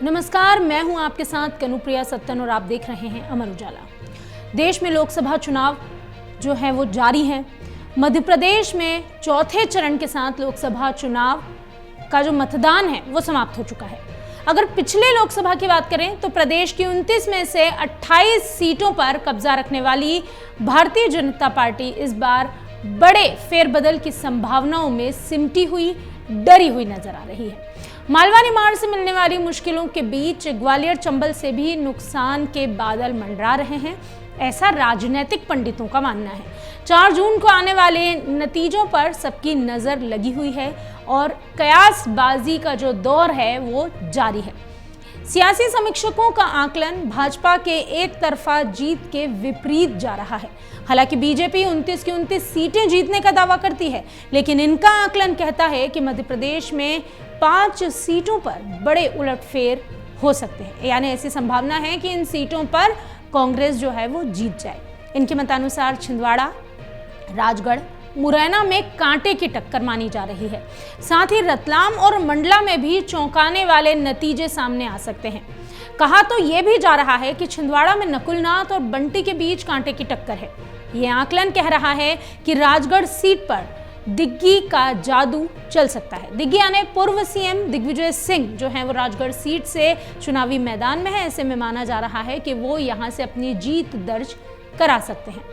नमस्कार, मैं हूं आपके साथ कनुप्रिया सत्तन और आप देख रहे हैं अमर उजाला। देश में लोकसभा चुनाव जो है वो जारी है। मध्य प्रदेश में चौथे चरण के साथ लोकसभा चुनाव का जो मतदान है वो समाप्त हो चुका है। अगर पिछले लोकसभा की बात करें तो प्रदेश की 29 में से 28 सीटों पर कब्जा रखने वाली भारतीय जनता पार्टी इस बार बड़े फेरबदल की संभावनाओं में सिमटी हुई, डरी हुई नजर आ रही है। मालवा निमाड़ से मिलने वाली मुश्किलों के बीच ग्वालियर चंबल से भी नुकसान के बादल मंडरा रहे हैं, ऐसा राजनीतिक पंडितों का मानना है। 4 जून को आने वाले नतीजों पर सबकी नजर लगी हुई है और कयासबाजी का जो दौर है वो जारी है। सियासी समीक्षकों का आकलन भाजपा के एक तरफा जीत के विपरीत जा रहा है। हालांकि बीजेपी 29 की 29 सीटें जीतने का दावा करती है, लेकिन इनका आकलन कहता है कि मध्य प्रदेश में 5 सीटों पर बड़े उलटफेर हो सकते हैं। यानी ऐसी संभावना है कि इन सीटों पर कांग्रेस जो है वो जीत जाए। इनके मतानुसार छिंदवाड़ा, राजगढ़, मुरैना में कांटे की टक्कर मानी जा रही है। साथ ही रतलाम और मंडला में भी चौंकाने वाले नतीजे सामने आ सकते हैं। कहा तो यह भी जा रहा है कि छिंदवाड़ा में नकुलनाथ और बंटी के बीच कांटे की टक्कर है। यह आकलन कह रहा है कि राजगढ़ सीट पर दिग्गी का जादू चल सकता है। दिग्गी यानी पूर्व सीएम दिग्विजय सिंह जो है वो राजगढ़ सीट से चुनावी मैदान में है। ऐसे में माना जा रहा है कि वो यहां से अपनी जीत दर्ज करा सकते हैं।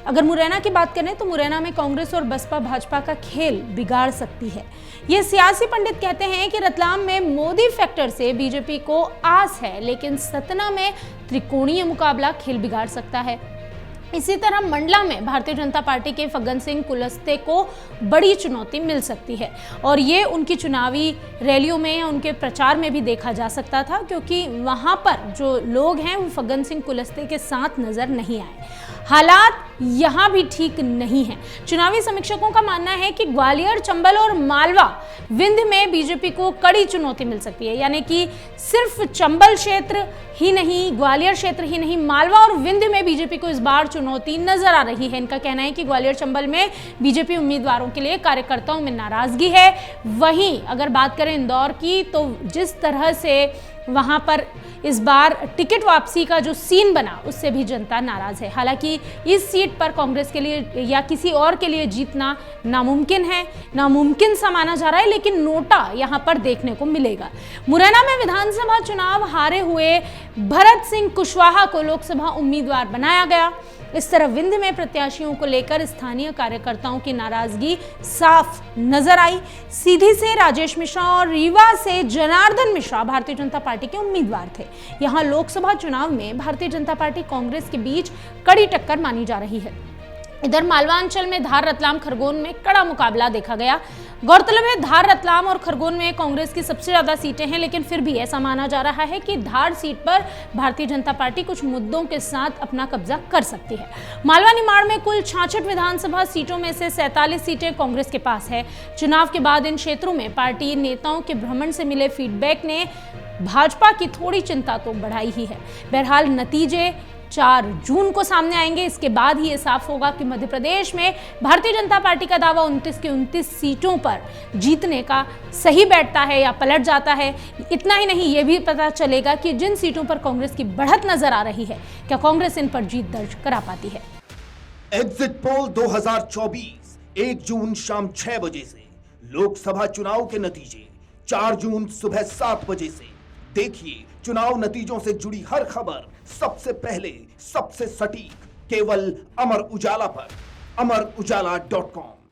अगर मुरैना की बात करें तो मुरैना में कांग्रेस और बसपा भाजपा का खेल बिगाड़ सकती है। ये सियासी पंडित कहते हैं कि रतलाम में मोदी फैक्टर से बीजेपी को आस है, लेकिन सतना में त्रिकोणीय मुकाबला खेल बिगाड़ सकता है। इसी तरह मंडला में भारतीय जनता पार्टी के फग्गन सिंह कुलस्ते को बड़ी चुनौती मिल सकती है और ये उनकी चुनावी रैलियों में या उनके प्रचार में भी देखा जा सकता था, क्योंकि वहां पर जो लोग हैं वो फग्गन सिंह कुलस्ते के साथ नजर नहीं आए। हालात यहां भी ठीक नहीं है। चुनावी समीक्षकों का मानना है कि ग्वालियर, चंबल और मालवा, विंध्य में बीजेपी को कड़ी चुनौती मिल सकती है। यानी कि सिर्फ चंबल क्षेत्र ही नहीं, ग्वालियर क्षेत्र ही नहीं, मालवा और विंध्य में बीजेपी को इस बार चुनौती नजर आ रही है। इनका कहना है कि ग्वालियर चंबल में बीजेपी उम्मीदवारों के लिए कार्यकर्ताओं में नाराजगी है। वहीं अगर बात करें इंदौर की, तो जिस तरह से वहां पर इस बार टिकट वापसी का जो सीन बना उससे भी जनता नाराज है। हालांकि इस सीट पर कांग्रेस के लिए या किसी और के लिए जीतना नामुमकिन है, नामुमकिन सा माना जा रहा है, लेकिन नोटा यहां पर देखने को मिलेगा। मुरैना में विधानसभा चुनाव हारे हुए भरत सिंह कुशवाहा को लोकसभा उम्मीदवार बनाया गया। इस तरह विंध्य में प्रत्याशियों को लेकर स्थानीय कार्यकर्ताओं की नाराजगी साफ नजर आई। सीधी से राजेश मिश्रा और रीवा से जनार्दन मिश्रा भारतीय जनता पार्टी के उम्मीदवार थे। यहां लोकसभा चुनाव में भारतीय जनता पार्टी कांग्रेस के बीच कड़ी टक्कर मानी जा रही है। इधर मालवांचल में धार, रतलाम, खरगोन में कड़ा मुकाबला देखा गया। गौरतलब है धार, रतलाम और खरगोन में कांग्रेस की सबसे ज्यादा सीटें हैं, लेकिन फिर भी ऐसा माना जा रहा है कि धार सीट पर भारतीय जनता पार्टी कुछ मुद्दों के साथ अपना कब्जा कर सकती है। मालवा निमाड़ में कुल 66 विधानसभा सीटों में से 47 सीटें कांग्रेस के पास है। चुनाव के बाद इन क्षेत्रों में पार्टी नेताओं के भ्रमण से मिले फीडबैक ने भाजपा की थोड़ी चिंता तो बढ़ाई ही है। बहरहाल नतीजे 4 जून को सामने आएंगे। इसके बाद ही ये साफ होगा कि मध्य प्रदेश में भारतीय जनता पार्टी का दावा 29 की 29 सीटों पर जीतने का सही बैठता है या पलट जाता है। इतना ही नहीं, ये भी पता चलेगा कि जिन सीटों पर कांग्रेस की बढ़त नजर आ रही है, क्या कांग्रेस इन पर जीत दर्ज करा पाती है। एग्जिट पोल 2024 1 जून शाम 6 बजे से, लोकसभा चुनाव के नतीजे 4 जून सुबह 7 बजे से। देखिए चुनाव नतीजों से जुड़ी हर खबर सबसे पहले, सबसे सटीक, केवल अमर उजाला पर, amarujala.com।